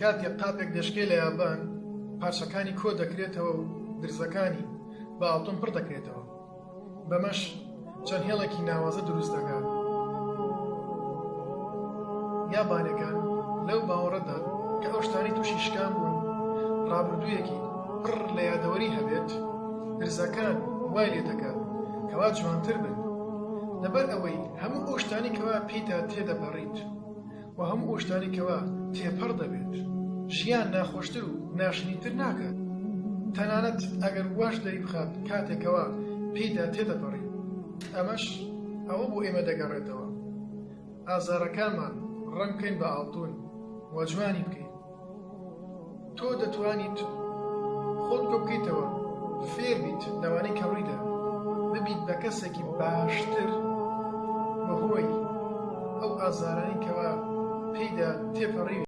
کاتێک قاپێک دەشکێ لە یابان پارچەکانی کۆ دەکرێتەوە و درزەکانی بە ئاڵتون پڕ دەکرێتەوە. بەمەش چەند هێڵێکی ناوازە دروست دەکات. یابانەکان لەو باوەڕەدا کە ئەو شتانی تووشی شکام بوون ڕابردوویەکی پڕ لە یادەوەری هەبێت، درزەکان وای لێ دەکات کەوا جوانتر بن لەبەر ئەوەی هەموو ئەو شتانی کەوا پێیدا تێدەپەڕیت و هەموو ئەو شتانی کەوا تێپەڕ دەبێت ژیان ناخۆشتر و ناشنیتر ناکات. تەنانەت ئەگەر واش دەری بخات کاتێکەوە پێیدا تێدەپەڕی. ئەمەش ئەوە بۆ ئێمە دەگەڕێتەوە ئازارەکانمان ڕەنگ بکەین بە ئاڵتون و جوانی بکەین. تۆ دەتوانیت خۆت کۆ بکەیتەوە فێر بیت لەوانەی کەڕیدا ببیت بە کەسێکی باشتر بەهۆی ئەو ئازارانی کەوا پێیدا تێپەڕی.